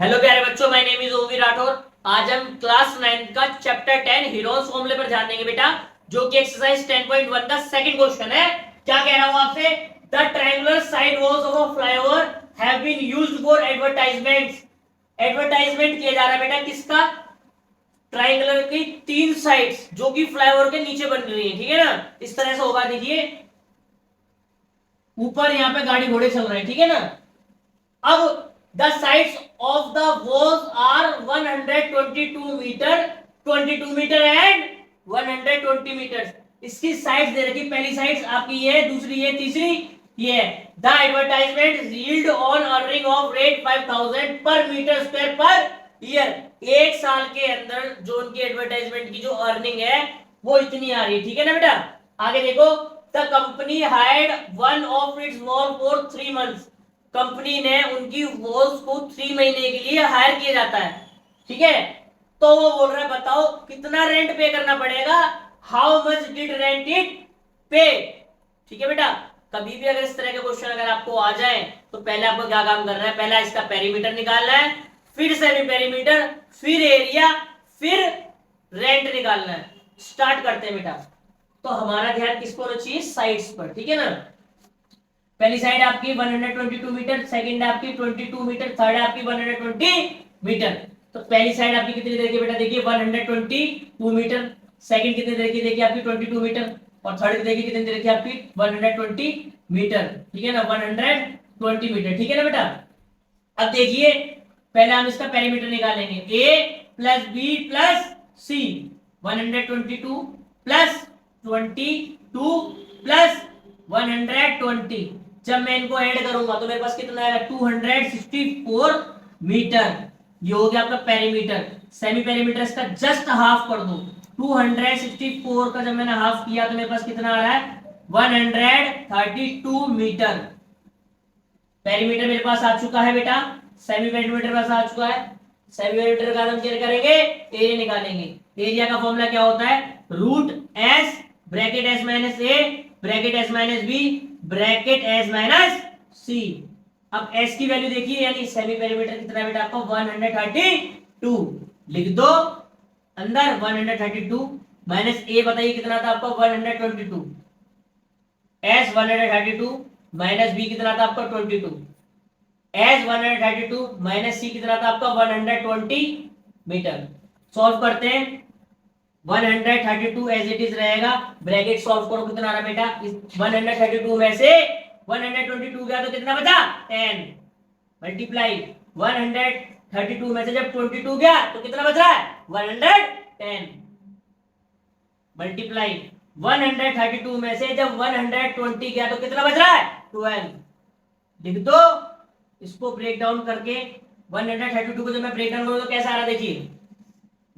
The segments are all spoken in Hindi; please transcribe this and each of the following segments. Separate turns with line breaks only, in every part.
हेलो प्यारे बच्चों, माय नेम इज ओवी राठौर। आज हम क्लास 9 का चैप्टर 10 हीरोज फॉर्मूले पर ध्यान देंगे बेटा, जो कि एक्सरसाइज 10.1 का सेकंड क्वेश्चन है। क्या कह रहा हूं आपसे? The triangular side walls of a flyover have been used for advertisements. Advertisement किया जा रहा है बेटा किसका? ट्रायंगुलर की तीन साइड्स जो कि फ्लाईओवर के नीचे बन रही है, ठीक है ना। इस तरह से होगा, देखिए ऊपर यहाँ पे गाड़ी घोड़े चल रहे हैं, ठीक है ना। अब the sides of the walls are 122 metre, 22 metre and 120 metre. इसकी साइड्स दे रखी, पहली साइड्स आपकी ये है, दूसरी ये, तीसरी ये है। The advertisement yield on earning of rate 5000 पर मीटर स्क्वायर पर ईयर। एक साल के अंदर जो उनकी एडवर्टाइजमेंट की जो अर्निंग है वो इतनी आ रही है, ठीक है ना बेटा। आगे देखो, the company hired one of it's wall for 3 months. Company ने उनकी वॉल्स को 3 महीने के लिए हायर किया जाता है, ठीक है। तो वो बोल रहा है बताओ कितना रेंट पे करना पड़ेगा, how much did rent it पे। ठीक है बेटा, कभी भी अगर इस तरह के क्वेश्चन अगर आपको आ जाए तो पहले आपको क्या काम करना है, पहला इसका पेरीमीटर निकालना है, फिर सेमी पेरीमीटर, फिर एरिया, फिर रेंट निकालना है। स्टार्ट करते हैं बेटा। तो हमारा ध्यान किस पर होना चाहिए? साइड्स पर, ठीक है ना। पहली साइड आपकी 122 मीटर, सेकंड आपकी 22 मीटर, थर्ड आपकी 120 मीटर। तो पहली साइड आपकी कितनी देर की बेटा? देखिए 122 मीटर। सेकंड कितनी देर की देखिए आपकी 22 मीटर, और थर्ड देखिए कितनी देर की आपकी 120 मीटर, ठीक है ना। 120 मीटर, ठीक है ना बेटा। अब देखिए पहले हम इसका पेरीमीटर निकालेंगे, ए प्लस बी प्लस सी। 122 प्लस 22 प्लस 120। जब मैं इनको ऐड करूंगा तो मेरे पास कितना आएगा? 264 मीटर। ये हो गया आपका पेरीमीटर। सेमी पेरीमीटर इसका जस्ट हाफ कर दो। 264 का जब मैंने हाफ किया तो मेरे पास कितना आ रहा है? 132 मीटर। पेरीमीटर मेरे पास आ चुका है बेटा, सेमी पेरीमीटर पास आ चुका है। सेमी पेरीमीटर का हम क्या करेंगे? एरिया निकालेंगे। एरिया का फॉर्मूला क्या होता है? Root s bracket s minus a bracket s minus b bracket s minus c. अब एस की वैल्यू देखिए, यानी सेमी पेरीमीटर कितना है बेटा आपको? 132 लिख दो अंदर। 132 माइनस ए बताइए कितना था आपको? 122। एस 132 माइनस बी कितना था आपका? 22। एस 132 माइनस सी कितना था आपका? 120 मीटर। सॉल्व करते हैं। 132 एज इट इज रहेगा, ब्रैकेट सॉल्व करो, कितना आ रहा बेटा? 132 में से 122 गया तो कितना बचा? 10 मल्टीप्लाई 132 में से जब 22 गया तो कितना बच रहा है? 110 मल्टीप्लाई 132 में से जब 120 गया तो कितना बच रहा है? 12 लिख दो। इसको ब्रेक डाउन करके 132 को जब मैं ब्रेक डाउन करूं तो कैसा आ रहा? देखिए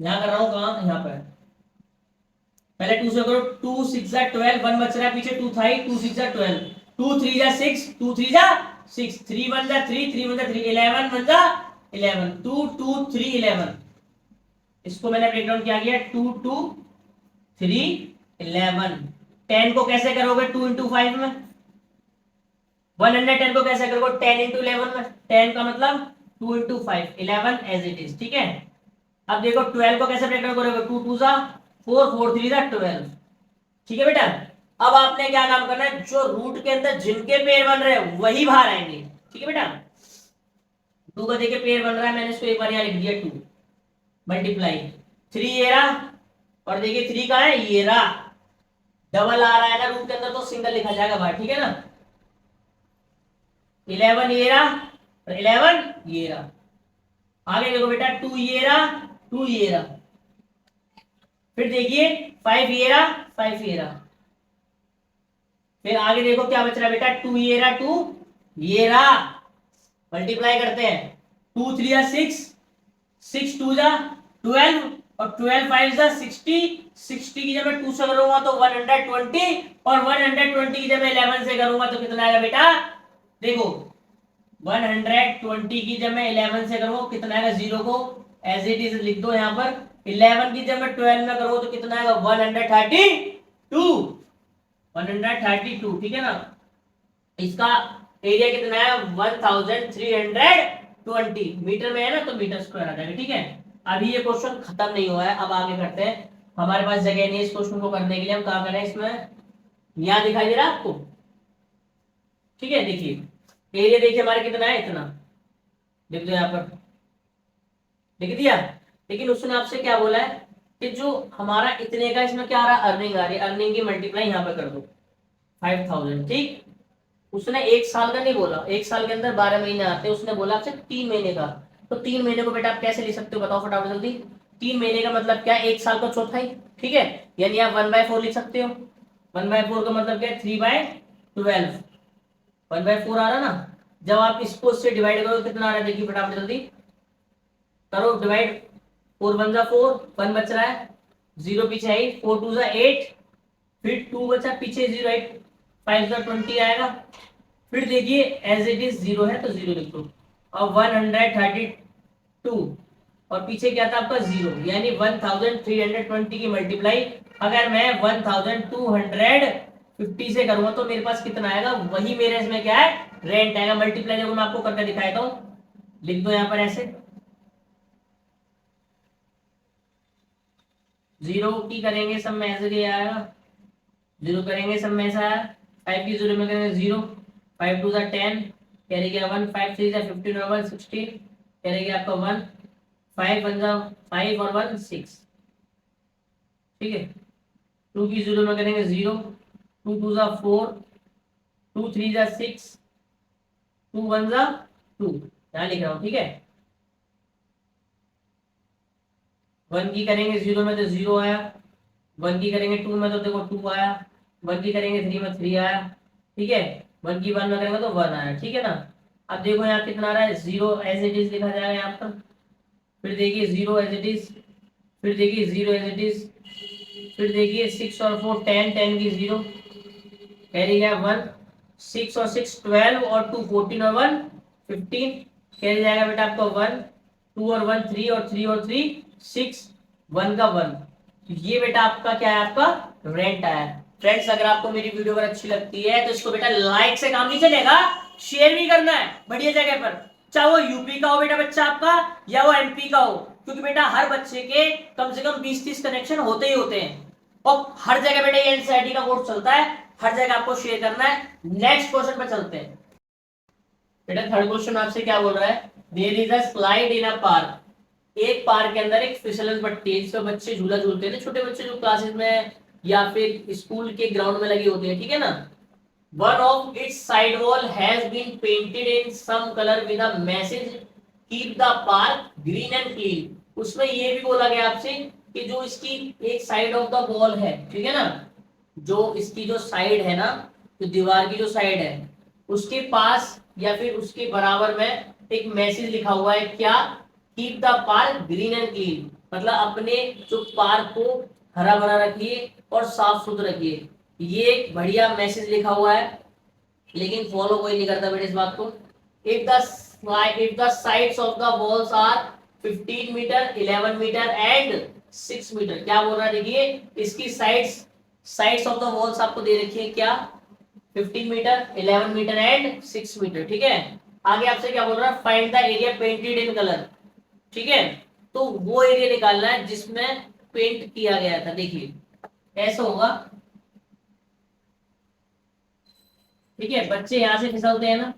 यहां कर रहा हूं, कहां? यहां पर पहले 2 से करो। 2 6 जा 12, 1 बच रहा है पीछे, 2 था ही। 2 6 जा 12, 2 3 जा 6, 2 3 जा 6, 3 1 जा 3, 3 1 जा 3, 11 1 जा 11, 2 2 3 11। इसको मैंने ब्रेक डाउन किया गया 2 2 3 11। 10 को कैसे करोगे? 2 into 5 में। 110 को कैसे करोगे? 10 into 11 में। 10 का मतलब 2 into 5, 11 एज इट इज, ठीक है। अब देखो 12 को कैसे ब्रेक डाउन करोगे? 2 2 जा 4, 4 3 जा 12, ठीक है बेटा। अब आपने क्या काम करना है? जो रूट के अंदर जिनके पेड़ बन रहे हैं वही बाहर आएंगे, ठीक है बेटा। 2 का देखिए पेड़ बन रहा है, मैंने इसको एक बार यहां लिख दिया 2 मल्टीप्लाई 3 ये रहा, और देखिए 3 का है ये रहा। डबल आ रहा है ना रूट के अंदर तो सिंगल लिखा जाएगा बाहर, ठीक है ना। 11 ये रहा और 11 ये रहा। आगे देखो बेटा 2 ये रहा, 2 ये रहा। फिर देखिए 5 ये रहा, 5 ये रहा। फिर आगे देखो क्या बच रहा है बेटा? 2 ये रहा, 2 ये रहा। मल्टीप्लाई करते हैं। 2 3 जा 6, 6 2 जा 12, और 12 5 जा 60। 60 की जब मैं 2 से करूंगा तो 120, और 120 की जब मैं 11 से करूंगा तो कितना आएगा बेटा? देखो 120 की जब मैं 11 से करूंगा कितना आएगा? 0 को एज इट इज लिख दो यहाँ पर। 11 की जब मैं 12 में करूंगा तो कितना आएगा? 132, 132, ठीक है ना। इसका एरिया कितना है? 1300 20 मीटर में है ना, तो मीटर स्क्वायर आ जाएगा। ठीक है, अभी ये क्वेश्चन खत्म नहीं हुआ है, अब आगे करते हैं। हमारे पास जगह नहीं है इस क्वेश्चन को करने के लिए, हम कहा करें इसमें, यहाँ दिखाई दे रहा है आपको? ठीक है, देखिए एरिया देखिए हमारे कितना है, इतना लिख दो यहाँ पर, लिख दिया। लेकिन उसने आपसे क्या बोला है कि जो हमारा इतने का इसमें क्या आ रहा है, अर्निंग आ रही है, अर्निंग की मल्टीप्लाई यहाँ पे कर दो 5000। ठीक, उसने एक साल का नहीं बोला, एक साल के अंदर 12 महीने आते हैं, उसने बोला आपसे 3 महीने का। तो 3 महीने को बेटा आप कैसे लिख सकते हो, बताओ फटाफट जल्दी। 3 महीने का मतलब क्या, एक साल का चौथाई। ठीक है, यानी आप 1/4 लिख सकते हो। 1/4 का मतलब क्या है, 3/12। 1/4 आ रहा ना, जब आप इसको इससे डिवाइड करो कितना आ रहा है, देखिए फटाफट जल्दी करो डिवाइड। 4 1 जा 4, 1 बच रहा है, 0 पीछे आई, 4 2 जा 8, फिर 2 बचा पीछे 0 8, 5 जा 20 आएगा। फिर देखिए एज इट इज 0 है तो 0 लिख दो। अब 132 और पीछे क्या था आपका 0, यानी 1320 की मल्टीप्लाई अगर मैं 1250 से करूंगा तो मेरे पास कितना आएगा, वही मेरे इसमें क्या है, रेंट आएगा। मल्टीप्लाई देखो मैं आपको करके दिखाता हूँ, लिख दो यहाँ पर ऐसे, 0 की करेंगे सब में ऐसे क्या आएगा, 0 करेंगे सब में ऐसा, 5 की 0 में करेंगे 0, 5 2 जा 10, कैरी गया 1, 5 3 जा 15 और 1 16, कैरी गया आपका 1, 5 1 जा 5 और 1 6। ठीक है, 2 की 0 में करेंगे 0, 2 2 जा 4, 2 3 जा 6, 2 1 जा 2, यहाँ लिख रहा हूँ। ठीक है, 1 की करेंगे 0 में तो 0 आया, 1 की करेंगे 2 में तो देखो 2 आया, 1 की करेंगे 3 में 3 आया। ठीक है, 1 की 1 में करेंगे तो 1 आया। ठीक है ना, अब देखो यहाँ कितना आ रहा है, 0 एज इट इज लिखा जाएगा यहाँ पर, फिर देखिए 0 एज इट इज, फिर देखिए 0 एज इट इज, फिर देखिए 6 और 4 10, 10 की 0, कैरी गया 1, 6 और 6 12 और 2 14 और 1 15, कैरी जाएगा बेटा आपका 1, 2 और 1 3 और 3 और 3 6, 1 का 1। ये बेटा आपका क्या है, आपका रेंट आया। फ्रेंड्स अगर आपको मेरी वीडियो अगर अच्छी लगती है तो इसको बेटा लाइक से काम नहीं चलेगा, शेयर भी करना है बढ़िया जगह पर, चाहे वो यूपी का हो बेटा बच्चा आपका या वो एमपी का हो, क्योंकि बेटा हर बच्चे के कम से कम 20-30 कनेक्शन होते ही होते हैं, और हर जगह बेटा ये एनसीईआरटी का कोर्स चलता है, हर जगह आपको शेयर करना है। नेक्स्ट क्वेश्चन पर चलते हैं। बेटा थर्ड क्वेश्चन आपसे क्या बोल रहा है, there is a slide in a park, एक पार्क के अंदर एक फिसलन पट्टी है जिसमें बच्चे झूला झूलते हैं, छोटे बच्चे जो क्लासेस में या फिर स्कूल के ग्राउंड में लगी होती है। ठीक है ना, one of its side wall has been painted in some colour with a message keep the park green and clean. उसमें ये भी बोला गया आपसे कि जो इसकी एक साइड ऑफ द वॉल है, ठीक है ना, जो इसकी जो साइड है ना, जो दीवार की जो साइड है उसके पास या फिर उसके बराबर में एक मैसेज लिखा हुआ है, क्या, keep the park green and clean, मतलब अपने जो पार्क को हरा भरा रखिए और साफ सुथरा रखिए। ये एक बढ़िया मैसेज लिखा हुआ है, लेकिन फॉलो कोई नहीं करता बेटे इस बात को। If the sides of the walls are 15 metre 11 metre and 6 metre, क्या बोल रहा है देखिए, इसकी साइड्स ऑफ द वॉल्स आपको दे रखी है क्या, 15 मीटर 11 मीटर एंड 6 मीटर। ठीक है, आगे आपसे क्या बोल रहा है, find the area painted in colour. ठीक है, तो वो एरिया निकालना है जिसमें पेंट किया गया था। देखिए ऐसा होगा, ठीक है, बच्चे यहां से फिसलते हैं ना,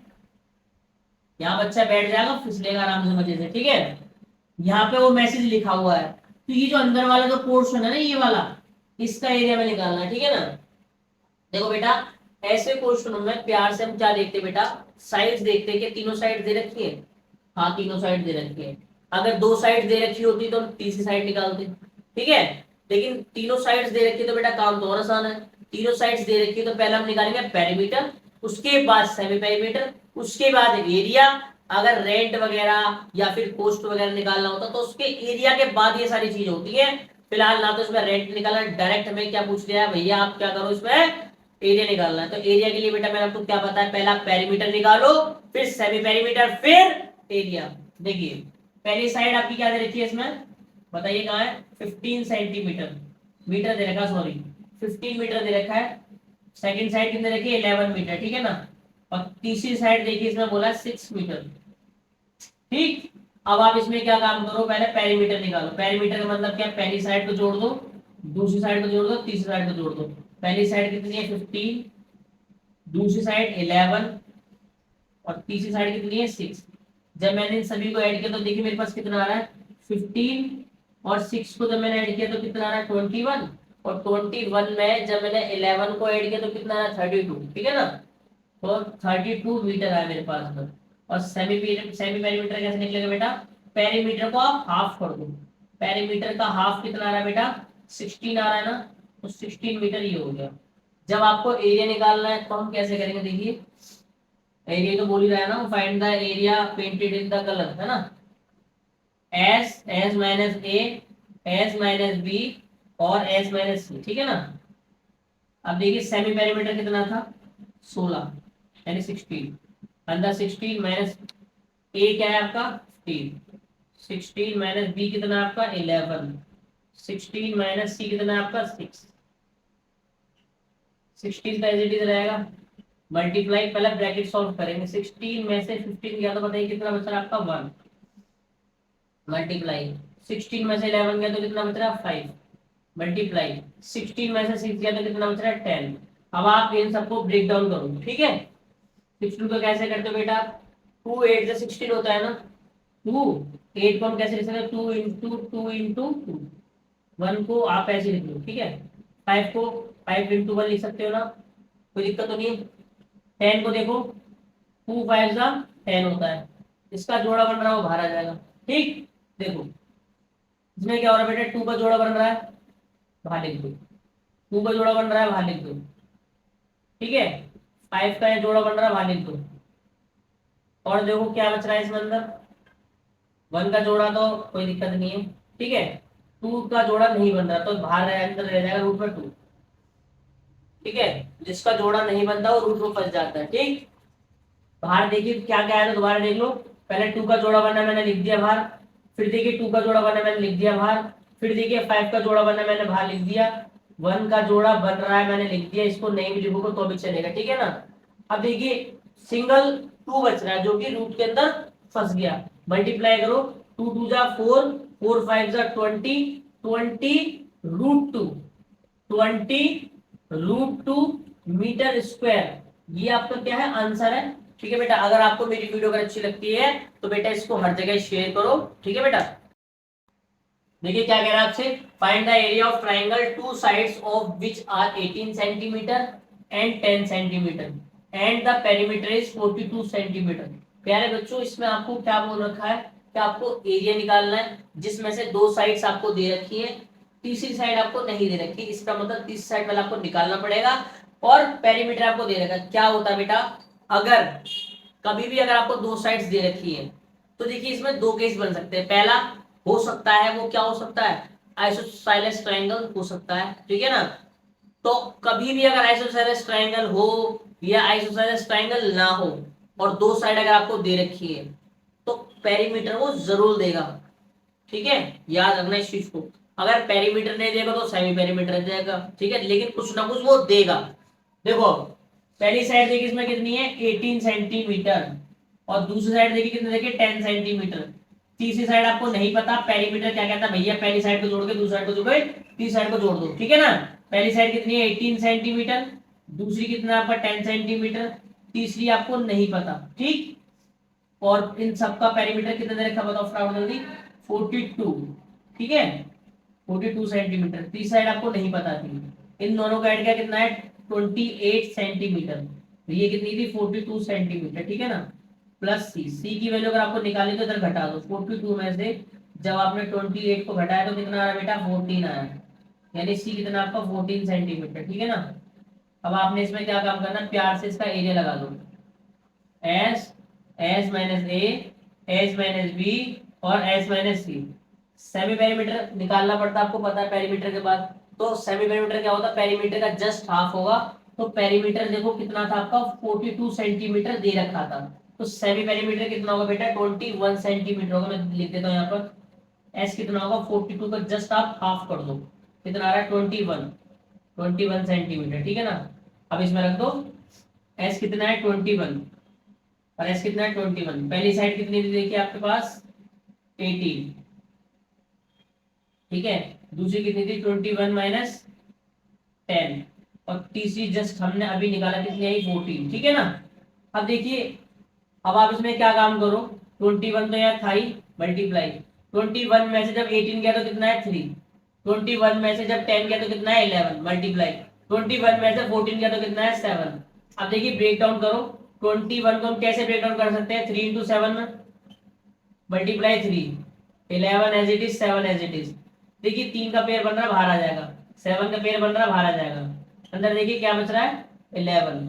यहाँ बच्चा बैठ जाएगा फिसलेगा आराम से मजे से। ठीक है, यहाँ पे वो मैसेज लिखा हुआ है, तो ये जो अंदर वाला जो पोर्शन है ना, ये वाला, इसका एरिया में निकालना है। ठीक है ना, देखो बेटा ऐसे क्वेश्चनों में प्यार से हम क्या देखते हैं बेटा, साइड्स देखते हैं कि तीनों साइड दे रखी है, हाँ तीनों साइड दे रखी है। अगर 2 साइड दे रखी होती तो हम तीसरी साइड निकालते। ठीक है, लेकिन तीनों साइड्स दे रखी है तो बेटा काम तो और आसान है। तीनों साइड्स दे रखी है तो पहले हम निकालेंगे पेरीमीटर, उसके बाद सेमी पेरीमीटर, उसके बाद एरिया। अगर रेंट वगैरह या फिर कॉस्ट वगैरह निकालना होता तो उसके एरिया के बाद ये सारी चीज होती है। फिलहाल ना तो इसमें रेंट निकालना, डायरेक्ट हमें क्या पूछ लिया है भैया, आप क्या करो इसमें एरिया निकालना है। तो एरिया के लिए बेटा मैंने आपको क्या बताया, पहला पेरीमीटर निकालो, फिर सेमी पेरीमीटर, फिर एरिया। देखिए पहली साइड आपकी क्या दे रखी है इसमें, बताइए कहाँ है, 15 सेंटीमीटर, मीटर दे रखा, सॉरी 15 मीटर दे रखा है। सेकंड साइड कितने रखी है, 11 मीटर। ठीक है ना, और तीसरी साइड देखिए इसमें बोला 6 मीटर। ठीक। अब आप इसमें क्या काम करो, पहले पेरीमीटर निकालो। पेरीमीटर का मतलब क्या, पहली साइड को जोड़ दो, दूसरी साइड को जोड़ दो, तीसरी साइड को जोड़ दो। पहली साइड कितनी है 15, दूसरी साइड 11 और तीसरी साइड कितनी है 6। जब मैंने इन सभी को ऐड किया तो देखिए मेरे पास कितना आ रहा है 15 और 6 को जब मैंने ऐड किया तो कितना आ रहा है 21 और 21 में जब मैंने 11 को ऐड किया तो कितना आ रहा है 32। ठीक है ना, तो 32 मीटर है मेरे पास में। और सेमी पेरीमीटर कैसे निकलेगा बेटा, पेरीमीटर को आप हाफ कर दो। पेरीमीटर का हाफ कितना आ रहा है बेटा 16 आ रहा है ना, तो 16 मीटर ये हो गया। जब आपको एरिया निकालना है तो हम कैसे करेंगे, देखिए एरिया तो बोल ही रहा है ना, find the area painted in the colour, है ना, एस माइनस ए, एस माइनस बी और एस माइनस सी। ठीक है ना। अब देखिए सेमी पेरीमीटर कितना था 16 यानी 16, अंदर 16 माइनस ए क्या है आपका 15, 16 माइनस बी कितना आपका 11, 16 माइनस सी कितना आपका 6, 16 का एज इट इज रहेगा, मल्टीप्लाई पहले ब्रैकेट सॉल्व करेंगे। 16 में से 15 गया तो बताइए कितना बच रहा है आपका 1, मल्टीप्लाई 16 में से 11 गया तो कितना बच रहा है 5, मल्टीप्लाई 16 में से 6 गया तो कितना बच रहा है 10। अब आप इन सबको ब्रेक डाउन करो। ठीक है, 16 को कैसे करते हो बेटा, 2 8 से 16 होता है ना, 2 8 को हम कैसे लिख सकते हैं 2 इंटू 2 इंटू 2, 1 को आप ऐसे लिख लो। ठीक है, 5 को 5 इंटू 1 लिख सकते हो ना, कोई दिक्कत तो नहीं है। 10 को देखो 2 5 का 10 होता है, इसका जोड़ा बन रहा है वो बाहर आ जाएगा। ठीक, देखो इसमें क्या हो रहा है बेटा, 2 का जोड़ा बन रहा है बाहर लिख दो, 2 का जोड़ा बन रहा है बाहर लिख दो। ठीक है, 5 का जोड़ा बन रहा है बाहर लिख दो। और देखो क्या बच रहा है इसमें अंदर, 1 का जोड़ा तो कोई दिक्कत नहीं है। ठीक है, 2 का जोड़ा नहीं बन रहा तो बाहर अंदर रह जाएगा रूट में 2। ठीक है, जिसका जोड़ा नहीं बनता वो रूट में फंस जाता है। ठीक, बाहर देखिए क्या क्या है तो दोबारा देख लो। पहले 2 का जोड़ा बनना मैंने लिख दिया बाहर, फिर देखिए 2 का जोड़ा बनना मैंने लिख दिया बाहर, फिर देखिए 5 का जोड़ा बनना मैंने बाहर लिख दिया, 1 का जोड़ा बन रहा है मैंने लिख दिया, इसको नहीं भी लिखोगे तो भी चलेगा। ठीक है ना। अब देखिए सिंगल 2 बच रहा है जो कि रूट के अंदर फंस गया, मल्टीप्लाई करो 2 2 जा 4, 4 5 जा 20, 20 रूट 2, 20 रूट 2 मीटर स्क्वायर, ये आपका क्या है आंसर है। ठीक है बेटा, अगर आपको मेरी वीडियो अगर अच्छी लगती है तो बेटा इसको हर जगह शेयर करो। ठीक है बेटा, देखिए क्या कह रहा है आपसे, find the area of triangle two sides of which are 18 centimetre and 10 centimetre and the perimeter is 42 centimetre. प्यारे बच्चों इसमें आपको क्या बोल रखा है कि आपको एरिया निकालना है जिसमें से 2 साइड्स आपको दे रखी है, तीसरी साइड आपको नहीं दे रखी, इसका मतलब तीसरी साइड वाला आपको निकालना पड़ेगा। और पेरीमीटर आपको दे रखा है। क्या होता है बेटा, अगर कभी भी अगर आपको 2 साइड्स दे रखी है तो देखिए इसमें 2 केस बन सकते हैं। पहला हो सकता है वो क्या हो सकता है, आइसोसेलेस ट्रायंगल हो सकता है। ठीक है ना, तो कभी भी अगर आइसोसेलेस ट्रायंगल हो या आइसोसेलेस ट्रायंगल ना हो और 2 साइड अगर आपको दे रखी है तो पेरीमीटर वो जरूर देगा। ठीक है, याद रखना इस चीज को, अगर पेरीमीटर नहीं देगा तो सेमी पेरीमीटर देगा। ठीक है, लेकिन कुछ ना कुछ वो देगा। देखो पहली साइड देखिए इसमें कितनी है 18 सेंटीमीटर और दूसरी साइड देखिए कितनी, देखिए 10 सेंटीमीटर। तीसरी साइड आपको नहीं पता पेरीमीटर क्या कहता है, भैया पहली साइड को जोड़ के दूसरी साइड को जोड़ के तीसरी साइड को जोड़ दो। ठीक है ना, पहली साइड कितनी है 18 सेंटीमीटर, दूसरी कितना आपका 10 सेंटीमीटर, तीसरी आपको नहीं पता। ठीक, और इन सबका पेरीमीटर कितना दे रखा बताओ फटाफट जल्दी, 42। ठीक है, 42 सेंटीमीटर, तीसरी साइड आपको नहीं पता थी। इन दोनों का एरिया कितना है 28 सेंटीमीटर, तो ये कितनी थी 42 सेंटीमीटर। ठीक है ना, प्लस सी, सी की वैल्यू अगर आपको निकाली तो इधर घटा दो, 42 में से जब आपने 28 को घटाया तो कितना आ रहा है बेटा 14 आया, यानी सी कितना आपका 14 सेंटीमीटर। ठीक है ना, अब आपने इसमें क्या काम करना, प्यार से इसका एरिया लगा दो, एस एस माइनस ए, एस माइनस बी और एस माइनस सी। सेमी पेरीमीटर निकालना पड़ता है आपको पता है पेरीमीटर के बाद, तो सेमी पेरीमीटर क्या होता है, पेरीमीटर का जस्ट हाफ होगा। तो पेरीमीटर देखो कितना था आपका 42 सेंटीमीटर दे रखा था, तो सेमी पेरीमीटर कितना होगा बेटा 21 सेंटीमीटर होगा। मैं लिख देता हूँ यहाँ पर, एस कितना होगा 42 का जस्ट आप हाफ कर दो, कितना आ रहा है 21 सेंटीमीटर। ठीक है ना, अब इसमें रख दो एस कितना है 21 और एस कितना है 21। पहली साइड कितनी थी देखिए आपके पास 18, ठीक है। दूसरी कितनी थी 21 माइनस 10, और तीसरी जस्ट हमने अभी निकाला कितनी आई 14, ठीक है ना। अब देखिए, अब आप इसमें क्या काम करो, 21 तो यहाँ था ही, मल्टीप्लाई 21 में से जब 18 गया तो कितना है 3, 21 में से जब 10 गया तो कितना है 11, मल्टीप्लाई 21 में से 14 गया तो कितना है 7। अब देखिए ब्रेक डाउन करो, 21 को हम कैसे ब्रेक डाउन कर सकते हैं, 3 into 7 multiply 3, 11 as it is, 7 as it is. देखिए 3 का पेयर बन रहा है बाहर आ जाएगा, 7 का पेयर बन रहा है बाहर आ जाएगा, अंदर देखिए क्या बच रहा है 11,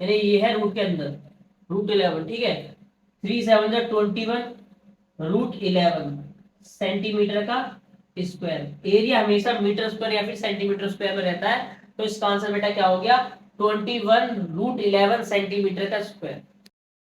यानी ये है रूट के अंदर, रूट 11, ठीक है। 3 7 जा 21, रूट 11 सेंटीमीटर का स्क्वायर। एरिया हमेशा मीटर स्क्वायर या फिर सेंटीमीटर स्क्वायर में रहता है, तो इसका आंसर बेटा क्या हो गया 21 रूट 11 सेंटीमीटर का स्क्वायर।